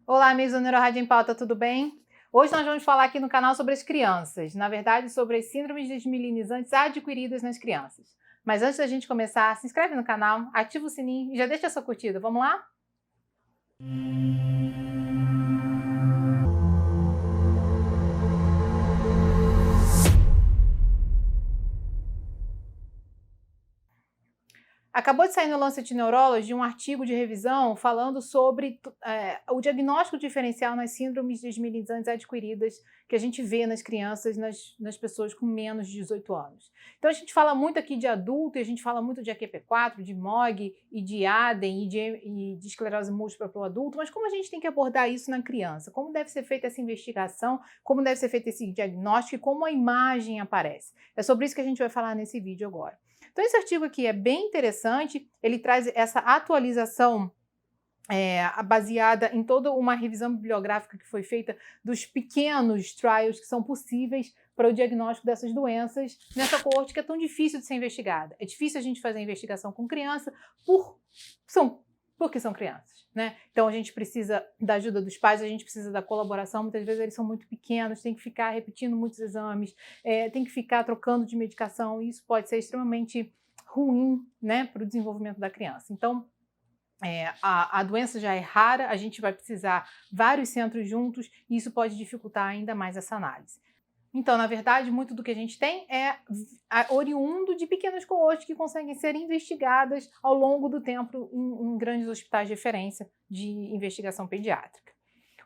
Olá, amigos do Neurorádio em Pauta, tudo bem? Hoje nós vamos falar aqui no canal sobre as crianças, na verdade sobre as síndromes desmielinizantes adquiridas nas crianças. Mas antes da gente começar, se inscreve no canal, ativa o sininho e já deixa a sua curtida, vamos lá? Acabou de sair no Lancet Neurology um artigo de revisão falando sobre o diagnóstico diferencial nas síndromes desmielinizantes adquiridas que a gente vê nas crianças, nas pessoas com menos de 18 anos. Então a gente fala muito aqui de adulto e a gente fala muito de AQP4, de MOG e de ADEM e de esclerose múltipla para o adulto, mas como a gente tem que abordar isso na criança? Como deve ser feita essa investigação? Como deve ser feito esse diagnóstico e como a imagem aparece? É sobre isso que a gente vai falar nesse vídeo agora. Então, esse artigo aqui é bem interessante, ele traz essa atualização baseada em toda uma revisão bibliográfica que foi feita dos pequenos trials que são possíveis para o diagnóstico dessas doenças nessa coorte que é tão difícil de ser investigada. É difícil a gente fazer investigação com criança porque são crianças, né? Então a gente precisa da ajuda dos pais, a gente precisa da colaboração, muitas vezes eles são muito pequenos, tem que ficar repetindo muitos exames, tem que ficar trocando de medicação, e isso pode ser extremamente ruim, né, para o desenvolvimento da criança. Então, a doença já é rara, a gente vai precisar vários centros juntos e isso pode dificultar ainda mais essa análise. Então, na verdade, muito do que a gente tem é oriundo de pequenas coortes que conseguem ser investigadas ao longo do tempo em grandes hospitais de referência de investigação pediátrica.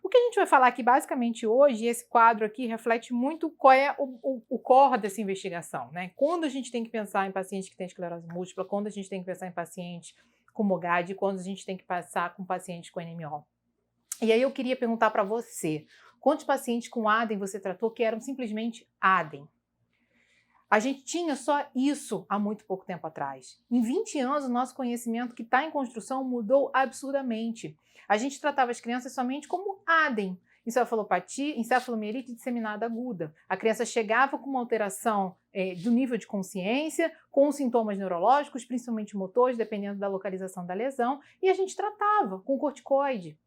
O que a gente vai falar aqui basicamente hoje, e esse quadro aqui reflete muito qual é o core dessa investigação, né? Quando a gente tem que pensar em pacientes que têm esclerose múltipla, quando a gente tem que pensar em pacientes com MOGAD, quando a gente tem que passar com pacientes com NMO. E aí eu queria perguntar para você, quantos pacientes com ADEM você tratou que eram simplesmente ADEM? A gente tinha só isso há muito pouco tempo atrás. Em 20 anos, o nosso conhecimento que está em construção mudou absurdamente. A gente tratava as crianças somente como ADEM, encefalopatia, encefalomielite disseminada aguda. A criança chegava com uma alteração do nível de consciência, com sintomas neurológicos, principalmente motores, dependendo da localização da lesão, e a gente tratava com corticoide.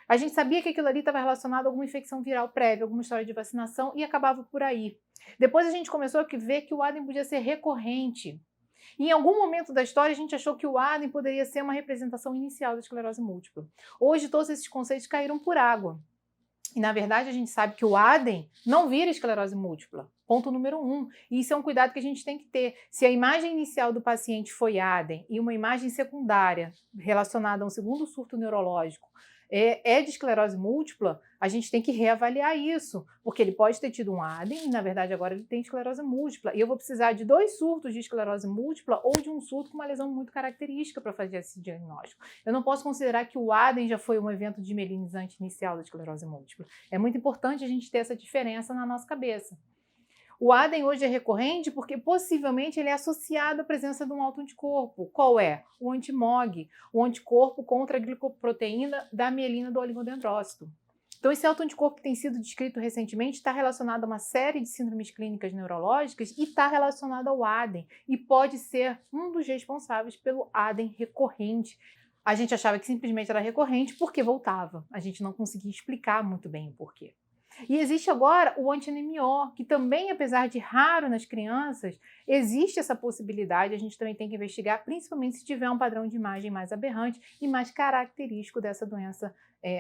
A gente sabia que aquilo ali estava relacionado a alguma infecção viral prévia, alguma história de vacinação e acabava por aí. Depois a gente começou a ver que o ADEM podia ser recorrente. E em algum momento da história a gente achou que o ADEM poderia ser uma representação inicial da esclerose múltipla. Hoje todos esses conceitos caíram por água. E na verdade a gente sabe que o ADEM não vira esclerose múltipla. Ponto número 1. E isso é um cuidado que a gente tem que ter. Se a imagem inicial do paciente foi ADEM e uma imagem secundária relacionada a um segundo surto neurológico de esclerose múltipla, a gente tem que reavaliar isso, porque ele pode ter tido um ADEM e, na verdade, agora ele tem esclerose múltipla. E eu vou precisar de 2 surtos de esclerose múltipla ou de um surto com uma lesão muito característica para fazer esse diagnóstico. Eu não posso considerar que o ADEM já foi um evento desmielinizante inicial da esclerose múltipla. É muito importante a gente ter essa diferença na nossa cabeça. O ADEM hoje é recorrente porque possivelmente ele é associado à presença de um autoanticorpo. Qual é? O anti-MOG, o anticorpo contra a glicoproteína da mielina do oligodendrócito. Então, esse autoanticorpo que tem sido descrito recentemente está relacionado a uma série de síndromes clínicas neurológicas e está relacionado ao ADEM e pode ser um dos responsáveis pelo ADEM recorrente. A gente achava que simplesmente era recorrente porque voltava. A gente não conseguia explicar muito bem o porquê. E existe agora o anti-NMO, que também, apesar de raro nas crianças, existe essa possibilidade, a gente também tem que investigar, principalmente se tiver um padrão de imagem mais aberrante e mais característico dessa doença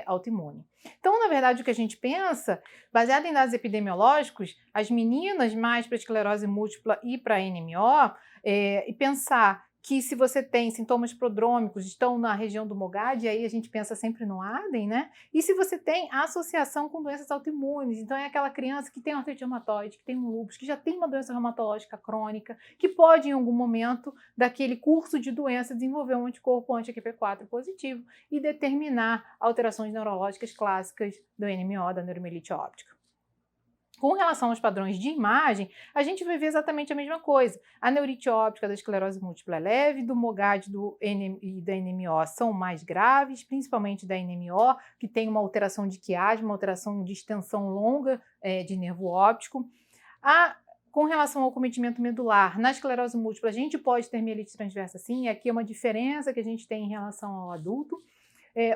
autoimune. Então, na verdade, o que a gente pensa, baseado em dados epidemiológicos, as meninas mais para esclerose múltipla e para NMO, e pensar que se você tem sintomas prodrômicos, estão na região do MOGAD, aí a gente pensa sempre no ADEM, né? E se você tem associação com doenças autoimunes, então é aquela criança que tem artrite reumatoide, que tem um lúpus, que já tem uma doença reumatológica crônica, que pode em algum momento daquele curso de doença desenvolver um anticorpo anti-AQP4 positivo e determinar alterações neurológicas clássicas do NMO, da neuromielite óptica. Com relação aos padrões de imagem, a gente vai ver exatamente a mesma coisa. A neurite óptica da esclerose múltipla é leve, do MOGAD e da NMO são mais graves, principalmente da NMO, que tem uma alteração de quiasma, uma alteração de extensão longa de nervo óptico. Com relação ao cometimento medular, na esclerose múltipla, a gente pode ter mielite transversa sim, e aqui é uma diferença que a gente tem em relação ao adulto.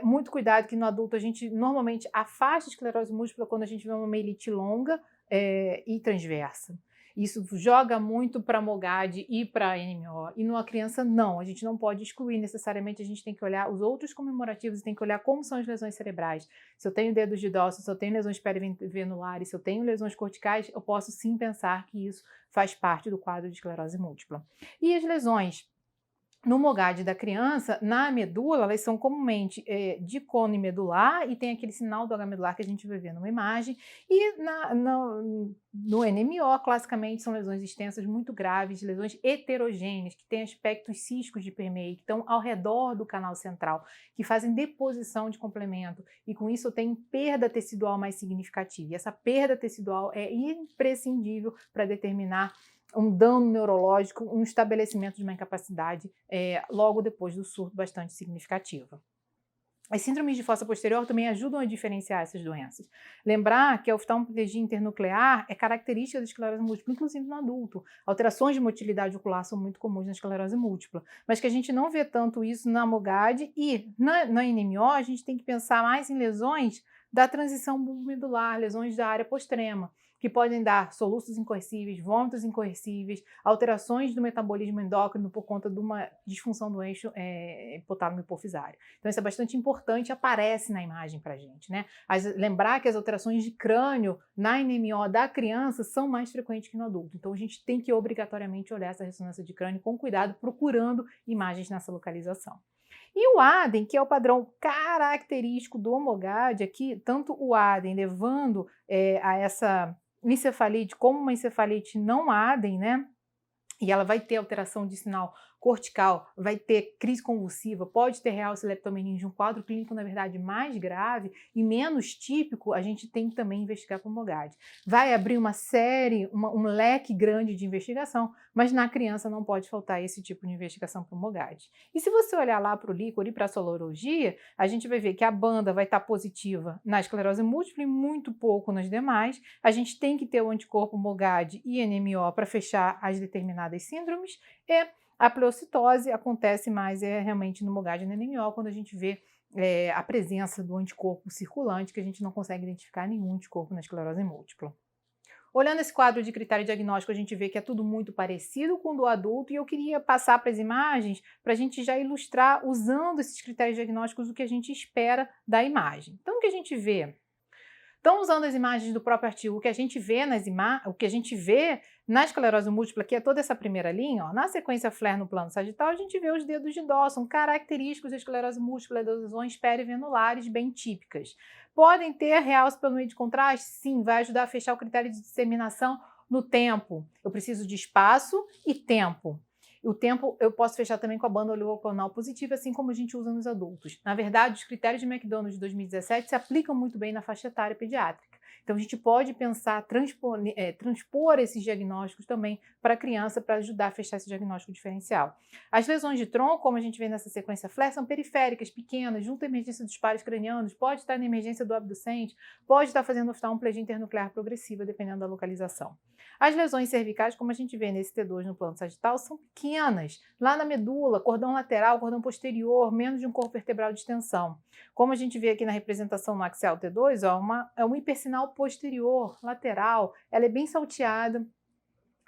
Muito cuidado que no adulto a gente normalmente afasta a esclerose múltipla quando a gente vê uma mielite longa e transversa. Isso joga muito para MOGAD e para NMO. E numa criança, não. A gente não pode excluir necessariamente, a gente tem que olhar os outros comemorativos e tem que olhar como são as lesões cerebrais. Se eu tenho dedos de dó, se eu tenho lesões perivenulares, se eu tenho lesões corticais, eu posso sim pensar que isso faz parte do quadro de esclerose múltipla. E as lesões no MOGAD da criança, na medula, elas são comumente de cone medular e tem aquele sinal do H medular que a gente vai ver numa imagem. E no NMO, classicamente, são lesões extensas muito graves, lesões heterogêneas, que têm aspectos ciscos de permeio, que estão ao redor do canal central, que fazem deposição de complemento. E com isso eu tenho perda tecidual mais significativa. E essa perda tecidual é imprescindível para determinar um dano neurológico, um estabelecimento de uma incapacidade logo depois do surto bastante significativa. As síndromes de fossa posterior também ajudam a diferenciar essas doenças. Lembrar que a oftalmoplegia internuclear é característica da esclerose múltipla, inclusive no adulto. Alterações de motilidade ocular são muito comuns na esclerose múltipla, mas que a gente não vê tanto isso na MOGAD e na NMO a gente tem que pensar mais em lesões da transição bulbomedular, lesões da área postrema, que podem dar soluços incoercíveis, vômitos incoercíveis, alterações do metabolismo endócrino por conta de uma disfunção do eixo hipotálamo hipofisário. Então isso é bastante importante, aparece na imagem para a gente, né? Lembrar que as alterações de crânio na NMO da criança são mais frequentes que no adulto. Então a gente tem que obrigatoriamente olhar essa ressonância de crânio com cuidado, procurando imagens nessa localização. E o ADEM, que é o padrão característico do MOGAD, aqui, tanto o ADEM levando a essa encefalite como uma encefalite não ADEM, né? E ela vai ter alteração de sinal cortical, vai ter crise convulsiva, pode ter realce leptomeninge, um quadro clínico, na verdade, mais grave e menos típico, a gente tem que também investigar para o MOGAD. Vai abrir uma série, um leque grande de investigação, mas na criança não pode faltar esse tipo de investigação para o MOGAD. E se você olhar lá para o líquor e para a sorologia, a gente vai ver que a banda vai estar positiva na esclerose múltipla e muito pouco nas demais. A gente tem que ter o anticorpo MOGAD e NMO para fechar as determinadas síndromes e a pleocitose acontece mais realmente no MOGAD e no NMO, quando a gente vê a presença do anticorpo circulante, que a gente não consegue identificar nenhum anticorpo na esclerose múltipla. Olhando esse quadro de critério diagnóstico, a gente vê que é tudo muito parecido com o do adulto e eu queria passar para as imagens para a gente já ilustrar, usando esses critérios diagnósticos, o que a gente espera da imagem. Então, o que a gente vê? Então, usando as imagens do próprio artigo, o que a gente vê na esclerose múltipla, que é toda essa primeira linha, ó, na sequência FLAIR no plano sagital, a gente vê os dedos de dó, são característicos da esclerose múltipla, das lesões perivenulares bem típicas. Podem ter realce pelo meio de contraste? Sim, vai ajudar a fechar o critério de disseminação no tempo. Eu preciso de espaço e tempo. O tempo eu posso fechar também com a banda oleoclonal positiva, assim como a gente usa nos adultos. Na verdade, os critérios de McDonald de 2017 se aplicam muito bem na faixa etária pediátrica. Então, a gente pode pensar, transpor esses diagnósticos também para a criança, para ajudar a fechar esse diagnóstico diferencial. As lesões de tronco, como a gente vê nessa sequência FLAIR, são periféricas, pequenas, junto à emergência dos pares cranianos, pode estar na emergência do abducente, pode estar fazendo oftalmoplegia internuclear progressiva, dependendo da localização. As lesões cervicais, como a gente vê nesse T2 no plano sagital, são pequenas, lá na medula, cordão lateral, cordão posterior, menos de um corpo vertebral de extensão. Como a gente vê aqui na representação no axial T2, ó, é um hipersinal posterior, lateral, ela é bem salteada,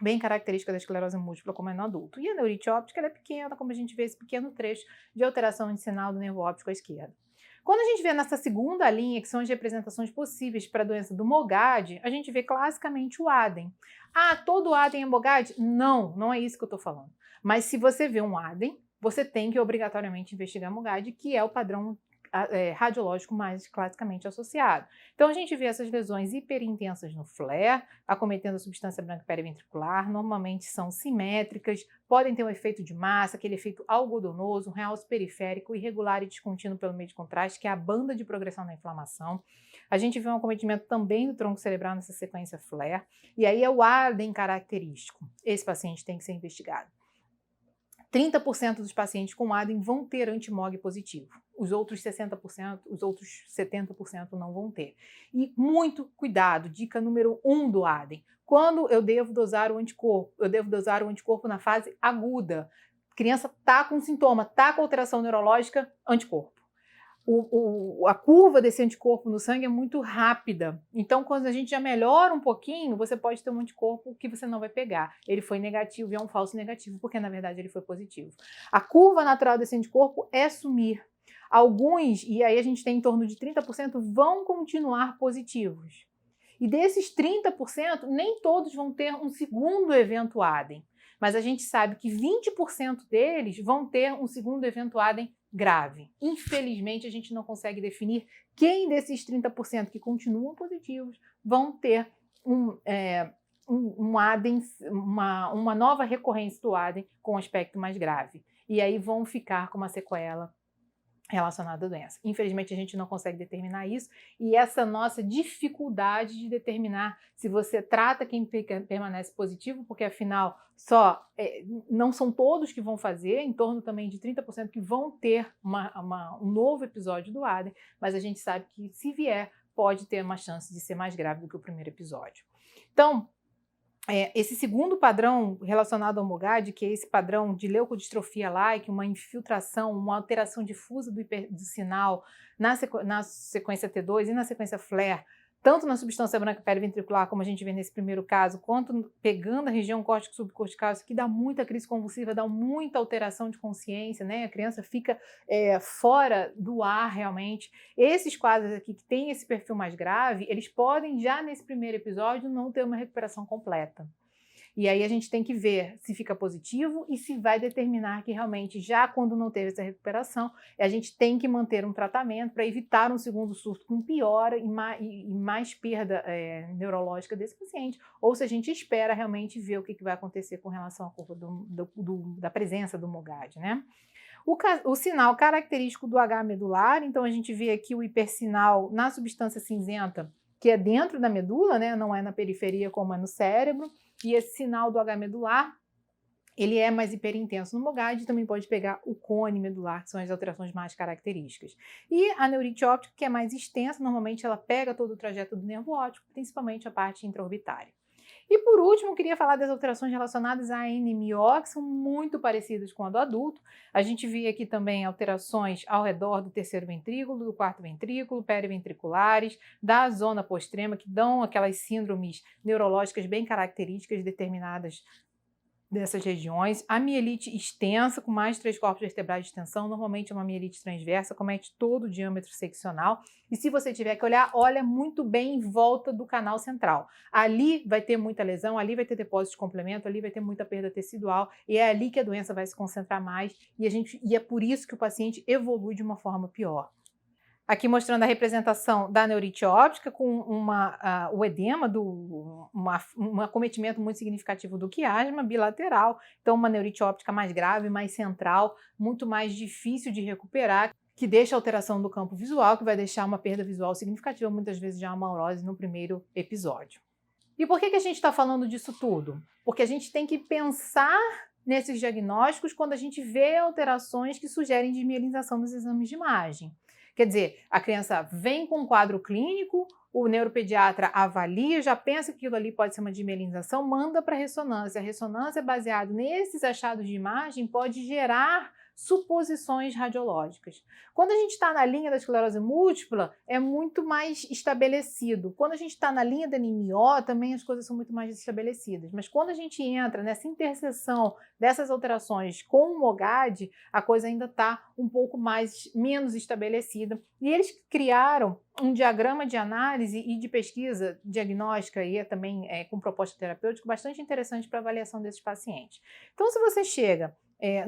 bem característica da esclerose múltipla, como é no adulto. E a neurite óptica, ela é pequena, como a gente vê esse pequeno trecho de alteração de sinal do nervo óptico à esquerda. Quando a gente vê nessa segunda linha, que são as representações possíveis para a doença do MOGAD, a gente vê classicamente o ADEM. Ah, todo ADEM é MOGAD? Não, não é isso que eu estou falando. Mas se você vê um ADEM, você tem que obrigatoriamente investigar MOGAD, que é o padrão radiológico mais classicamente associado. Então, a gente vê essas lesões hiperintensas no FLAIR, acometendo a substância branca periventricular, normalmente são simétricas, podem ter um efeito de massa, aquele efeito algodonoso, um realce periférico, irregular e descontínuo pelo meio de contraste, que é a banda de progressão da inflamação. A gente vê um acometimento também do tronco cerebral nessa sequência FLAIR, e aí é o ADEM característico. Esse paciente tem que ser investigado. 30% dos pacientes com ADEM vão ter anti-MOG positivo. Os outros 60%, os outros 70% não vão ter. E muito cuidado, dica número 1 do ADEM. Quando eu devo dosar o anticorpo? Eu devo dosar o anticorpo na fase aguda. A criança está com sintoma, está com alteração neurológica, anticorpo. a curva desse anticorpo no sangue é muito rápida. Então, quando a gente já melhora um pouquinho, você pode ter um anticorpo que você não vai pegar. Ele foi negativo e é um falso negativo, porque na verdade ele foi positivo. A curva natural desse anticorpo é sumir. Alguns, e aí a gente tem em torno de 30%, vão continuar positivos. E desses 30%, nem todos vão ter um segundo evento ADEM. Mas a gente sabe que 20% deles vão ter um segundo evento ADEM grave. Infelizmente, a gente não consegue definir quem desses 30% que continuam positivos vão ter um ADEM, uma nova recorrência do ADEM com aspecto mais grave. E aí vão ficar com uma sequela relacionada à doença. Infelizmente, a gente não consegue determinar isso, e essa nossa dificuldade de determinar se você trata quem permanece positivo, porque afinal não são todos que vão fazer, em torno também de 30% que vão ter um novo episódio do ADEM, mas a gente sabe que se vier, pode ter uma chance de ser mais grave do que o primeiro episódio. Então, esse segundo padrão relacionado ao MOGAD, que é esse padrão de leucodistrofia-like, uma infiltração, uma alteração difusa do sinal na sequência T2 e na sequência FLAIR, tanto na substância branca periventricular, como a gente vê nesse primeiro caso, quanto pegando a região córtico-subcortical, isso que dá muita crise convulsiva, dá muita alteração de consciência, né? A criança fica fora do ar realmente. Esses quadros aqui que têm esse perfil mais grave, eles podem já nesse primeiro episódio não ter uma recuperação completa. E aí a gente tem que ver se fica positivo e se vai determinar que realmente, já quando não teve essa recuperação, a gente tem que manter um tratamento para evitar um segundo surto com piora e mais perda neurológica desse paciente, ou se a gente espera realmente ver o que vai acontecer com relação à curva da presença do MOGAD, né? O sinal característico do H medular, então a gente vê aqui o hipersinal na substância cinzenta, que é dentro da medula, né? Não é na periferia como é no cérebro, e esse sinal do H medular, ele é mais hiperintenso no MOGAD, também pode pegar o cone medular, que são as alterações mais características. E a neurite óptica, que é mais extensa, normalmente ela pega todo o trajeto do nervo óptico, principalmente a parte intraorbitária. E por último, eu queria falar das alterações relacionadas à NMO, que são muito parecidas com a do adulto. A gente vê aqui também alterações ao redor do terceiro ventrículo, do quarto ventrículo, periventriculares, da zona postrema, que dão aquelas síndromes neurológicas bem características determinadas dessas regiões. A mielite extensa, com mais de 3 corpos vertebrais de extensão, normalmente é uma mielite transversa, comete todo o diâmetro seccional. E se você tiver que olhar, olha muito bem em volta do canal central. Ali vai ter muita lesão, ali vai ter depósito de complemento, ali vai ter muita perda tecidual, e é ali que a doença vai se concentrar mais, e é por isso que o paciente evolui de uma forma pior. Aqui mostrando a representação da neurite óptica com o edema, um acometimento muito significativo do quiasma bilateral, então uma neurite óptica mais grave, mais central, muito mais difícil de recuperar, que deixa alteração do campo visual, que vai deixar uma perda visual significativa, muitas vezes já uma amaurose no primeiro episódio. E por que a gente está falando disso tudo? Porque a gente tem que pensar nesses diagnósticos quando a gente vê alterações que sugerem desmielinização nos exames de imagem. Quer dizer, a criança vem com um quadro clínico, o neuropediatra avalia, já pensa que aquilo ali pode ser uma desmielinização, manda para a ressonância. A ressonância, baseada nesses achados de imagem, pode gerar suposições radiológicas. Quando a gente está na linha da esclerose múltipla, é muito mais estabelecido. Quando a gente está na linha da NMO, também as coisas são muito mais estabelecidas. Mas quando a gente entra nessa interseção dessas alterações com o MOGAD, a coisa ainda está um pouco menos estabelecida. E eles criaram um diagrama de análise e de pesquisa diagnóstica e também com proposta terapêutica bastante interessante para avaliação desses pacientes. Então, se você chega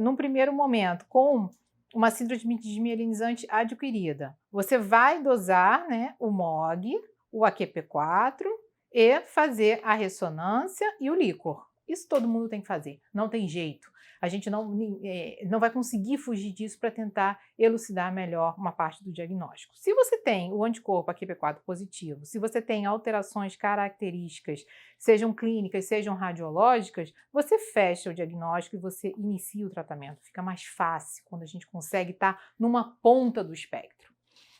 num primeiro momento com uma síndrome desmielinizante adquirida, você vai dosar, né, o MOG, o AQP4 e fazer a ressonância e o líquor. Isso todo mundo tem que fazer, não tem jeito. A gente não vai conseguir fugir disso para tentar elucidar melhor uma parte do diagnóstico. Se você tem o anticorpo AQP4 positivo, se você tem alterações características, sejam clínicas, sejam radiológicas, você fecha o diagnóstico e você inicia o tratamento. Fica mais fácil quando a gente consegue estar numa ponta do espectro.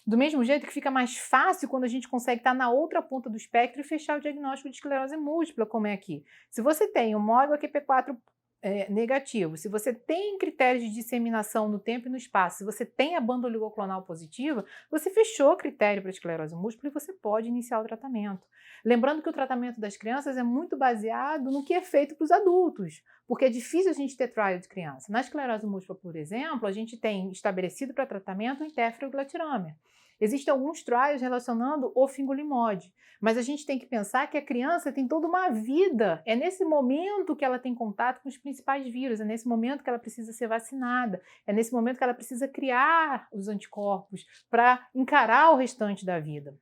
Do mesmo jeito que fica mais fácil quando a gente consegue estar na outra ponta do espectro e fechar o diagnóstico de esclerose múltipla, como é aqui. Se você tem o MOG AQP4 negativo, se você tem critérios de disseminação no tempo e no espaço, se você tem a banda oligoclonal positiva, você fechou o critério para esclerose múltipla e você pode iniciar o tratamento. Lembrando que o tratamento das crianças é muito baseado no que é feito para os adultos, porque é difícil a gente ter trial de criança. Na esclerose múltipla, por exemplo, a gente tem estabelecido para tratamento o interferoglutirâmia. Existem alguns trials relacionando o fingolimod, mas a gente tem que pensar que a criança tem toda uma vida. É nesse momento que ela tem contato com os principais vírus, é nesse momento que ela precisa ser vacinada, é nesse momento que ela precisa criar os anticorpos para encarar o restante da vida.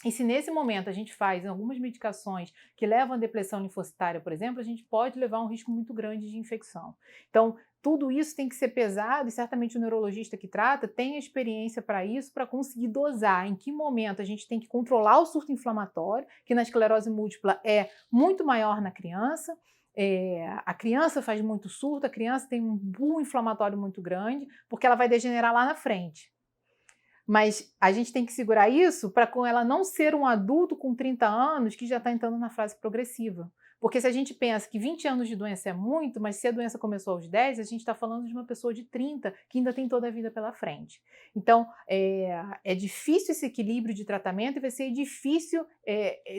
E se nesse momento a gente faz algumas medicações que levam à depressão linfocitária, por exemplo, a gente pode levar um risco muito grande de infecção. Então, tudo isso tem que ser pesado e certamente o neurologista que trata tem a experiência para isso, para conseguir dosar em que momento a gente tem que controlar o surto inflamatório, que na esclerose múltipla é muito maior na criança. A criança faz muito surto, a criança tem um boom inflamatório muito grande, porque ela vai degenerar lá na frente. Mas a gente tem que segurar isso para com ela não ser um adulto com 30 anos que já está entrando na fase progressiva. Porque se a gente pensa que 20 anos de doença é muito, mas se a doença começou aos 10, a gente está falando de uma pessoa de 30 que ainda tem toda a vida pela frente. Então, é difícil esse equilíbrio de tratamento e vai ser difícil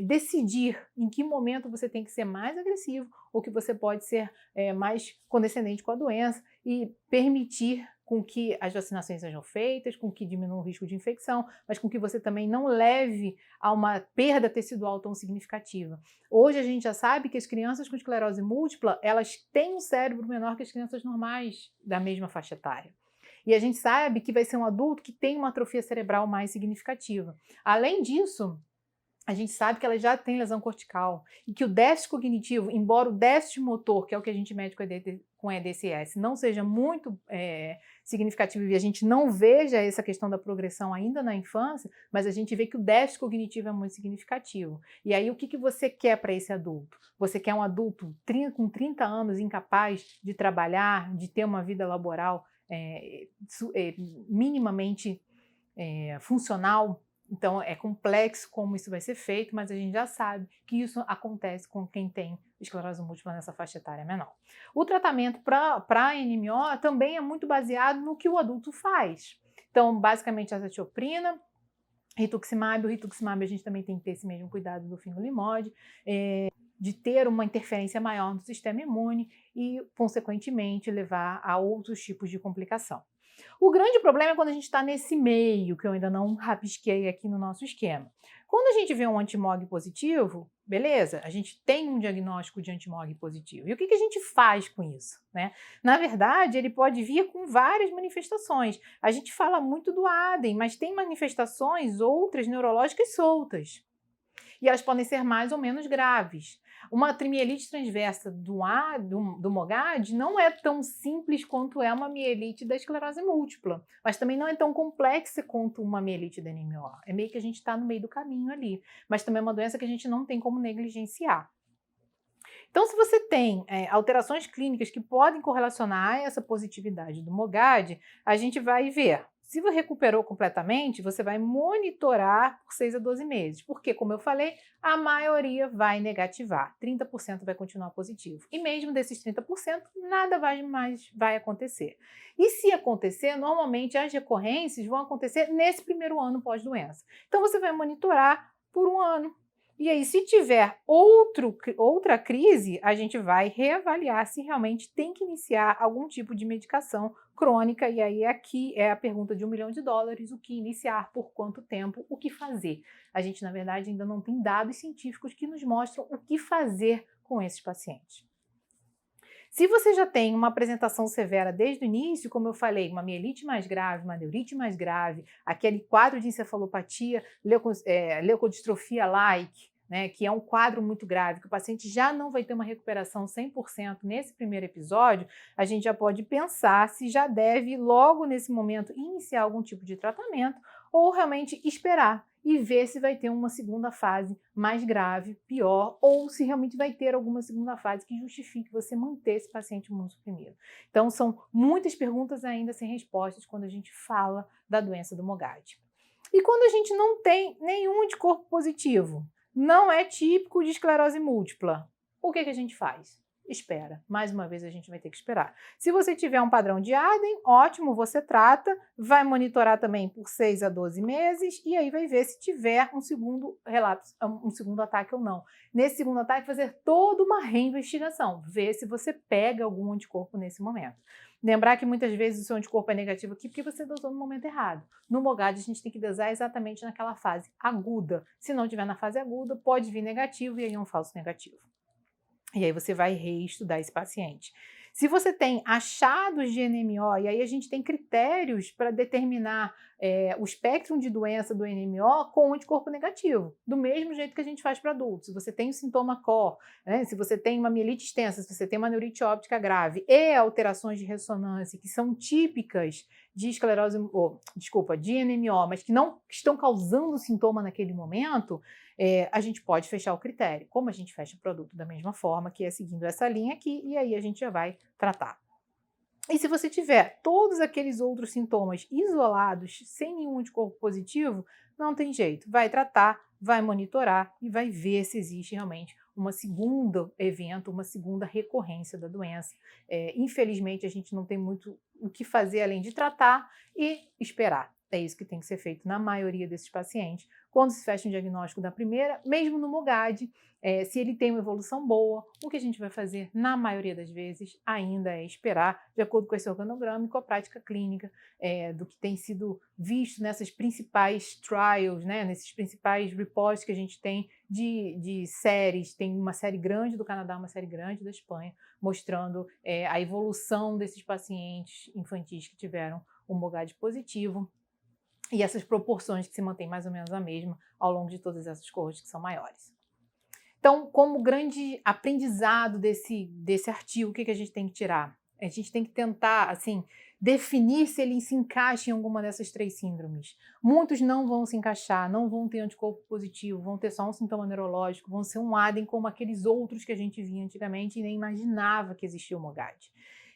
decidir em que momento você tem que ser mais agressivo ou que você pode ser mais condescendente com a doença e permitir com que as vacinações sejam feitas, com que diminua o risco de infecção, mas com que você também não leve a uma perda tecidual tão significativa. Hoje a gente já sabe que as crianças com esclerose múltipla, elas têm um cérebro menor que as crianças normais da mesma faixa etária. E a gente sabe que vai ser um adulto que tem uma atrofia cerebral mais significativa. Além disso, a gente sabe que ela já tem lesão cortical e que o déficit cognitivo, embora o déficit motor, que é o que a gente mede com EDSS, não seja muito significativo e a gente não veja essa questão da progressão ainda na infância, mas a gente vê que o déficit cognitivo é muito significativo. E aí o que você quer para esse adulto? Você quer um adulto com 30 anos incapaz de trabalhar, de ter uma vida laboral minimamente funcional? Então, é complexo como isso vai ser feito, mas a gente já sabe que isso acontece com quem tem esclerose múltipla nessa faixa etária menor. O tratamento para a NMO também é muito baseado no que o adulto faz. Então, basicamente, azatioprina, rituximab. O rituximab a gente também tem que ter esse mesmo cuidado do fingolimod, de ter uma interferência maior no sistema imune e, consequentemente, levar a outros tipos de complicação. O grande problema é quando a gente está nesse meio, que eu ainda não rabisquei aqui no nosso esquema. Quando a gente vê um antimog positivo, beleza, a gente tem um diagnóstico de antimog positivo. E o que a gente faz com isso, né? Na verdade, ele pode vir com várias manifestações. A gente fala muito do ADEM, mas tem manifestações outras neurológicas soltas. E elas podem ser mais ou menos graves. Uma trimielite transversa do MOGAD não é tão simples quanto é uma mielite da esclerose múltipla, mas também não é tão complexa quanto uma mielite da NMO. É meio que a gente está no meio do caminho ali, mas também é uma doença que a gente não tem como negligenciar. Então, se você tem alterações clínicas que podem correlacionar a essa positividade do MOGAD, a gente vai ver. Se você recuperou completamente, você vai monitorar por 6 a 12 meses, porque, como eu falei, a maioria vai negativar, 30% vai continuar positivo. E mesmo desses 30%, nada mais vai acontecer. E se acontecer, normalmente as recorrências vão acontecer nesse primeiro ano pós-doença. Então, você vai monitorar por um ano. E aí, se tiver outra crise, a gente vai reavaliar se realmente tem que iniciar algum tipo de medicação crônica. E aí, aqui é a pergunta de $1 milhão: o que iniciar, por quanto tempo, o que fazer? A gente, na verdade, ainda não tem dados científicos que nos mostram o que fazer com esses pacientes. Se você já tem uma apresentação severa desde o início, como eu falei, uma mielite mais grave, uma neurite mais grave, aquele quadro de encefalopatia, leucodistrofia-like, né, que é um quadro muito grave, que o paciente já não vai ter uma recuperação 100% nesse primeiro episódio, a gente já pode pensar se já deve, logo nesse momento, iniciar algum tipo de tratamento ou realmente esperar e ver se vai ter uma segunda fase mais grave, pior, ou se realmente vai ter alguma segunda fase que justifique você manter esse paciente imunossuprimido. Então, são muitas perguntas ainda sem respostas quando a gente fala da doença do MOGAD. E quando a gente não tem nenhum anticorpo positivo, não é típico de esclerose múltipla, o que a gente faz? espera. Mais uma vez a gente vai ter que esperar. Se você tiver um padrão de Aden, ótimo, você trata, vai monitorar também por 6 a 12 meses e aí vai ver se tiver um segundo relapso, um segundo ataque ou não. Nesse segundo ataque, fazer toda uma reinvestigação, ver se você pega algum anticorpo nesse momento. Lembrar que muitas vezes o seu anticorpo é negativo aqui porque você dosou no momento errado. No Mogad, a gente tem que dosar exatamente naquela fase aguda. Se não tiver na fase aguda, pode vir negativo e aí é um falso negativo. E aí você vai reestudar esse paciente. Se você tem achados de NMO, e aí a gente tem critérios para determinar o espectro de doença do NMO com anticorpo negativo, do mesmo jeito que a gente faz para adultos. Se você tem o sintoma COR, né, se você tem uma mielite extensa, se você tem uma neurite óptica grave e alterações de ressonância que são típicas de esclerose, de NMO, mas que não estão causando sintoma naquele momento, a gente pode fechar o critério. Como a gente fecha o produto da mesma forma, que é seguindo essa linha aqui, e aí a gente já vai tratar. E se você tiver todos aqueles outros sintomas isolados, sem nenhum anticorpo positivo, não tem jeito. Vai tratar, vai monitorar e vai ver se existe realmente uma segunda evento, uma segunda recorrência da doença. Infelizmente, a gente não tem muito o que fazer além de tratar e esperar. É isso que tem que ser feito na maioria desses pacientes. Quando se fecha um diagnóstico da primeira, mesmo no Mogad, se ele tem uma evolução boa, o que a gente vai fazer, na maioria das vezes, ainda é esperar, de acordo com esse organograma e com a prática clínica, do que tem sido visto nessas principais trials, né, nesses principais reports que a gente tem de séries. Tem uma série grande do Canadá, uma série grande da Espanha, mostrando a evolução desses pacientes infantis que tiveram um Mogad positivo, e essas proporções que se mantêm mais ou menos a mesma ao longo de todas essas cohortes que são maiores. Então, como grande aprendizado desse artigo, o que a gente tem que tirar? A gente tem que tentar, assim, definir se ele se encaixa em alguma dessas 3 síndromes. Muitos não vão se encaixar, não vão ter anticorpo positivo, vão ter só um sintoma neurológico, vão ser um Aden como aqueles outros que a gente via antigamente e nem imaginava que existia o Mogad.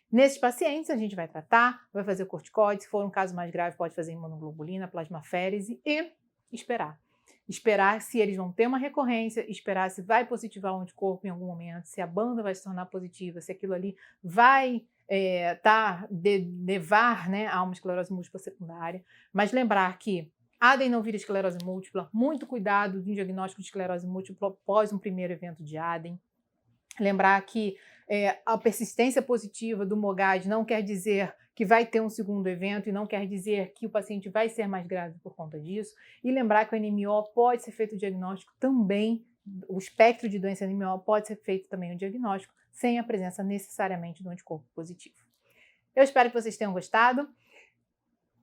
Nesses pacientes, a gente vai tratar, vai fazer o corticoide, se for um caso mais grave, pode fazer imunoglobulina, plasmaférese e esperar. Esperar se eles vão ter uma recorrência, esperar se vai positivar o anticorpo em algum momento, se a banda vai se tornar positiva, se aquilo ali vai levar, né, a uma esclerose múltipla secundária. Mas lembrar que adenovírus esclerose múltipla, muito cuidado no diagnóstico de esclerose múltipla após um primeiro evento de Aden. Lembrar que a persistência positiva do Mogad não quer dizer que vai ter um segundo evento e não quer dizer que o paciente vai ser mais grave por conta disso. E lembrar que o NMO pode ser feito o diagnóstico também, o espectro de doença NMO pode ser feito também o diagnóstico, sem a presença necessariamente do anticorpo positivo. Eu espero que vocês tenham gostado.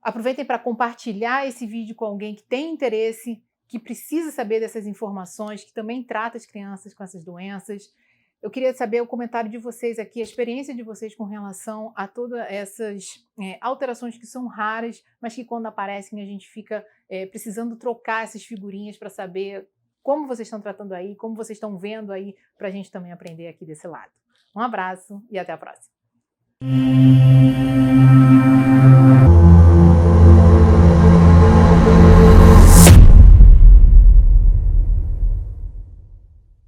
Aproveitem para compartilhar esse vídeo com alguém que tem interesse, que precisa saber dessas informações, que também trata as crianças com essas doenças. Eu queria saber o comentário de vocês aqui, a experiência de vocês com relação a todas essas alterações que são raras, mas que quando aparecem a gente fica precisando trocar essas figurinhas para saber como vocês estão tratando aí, como vocês estão vendo aí, para a gente também aprender aqui desse lado. Um abraço e até a próxima.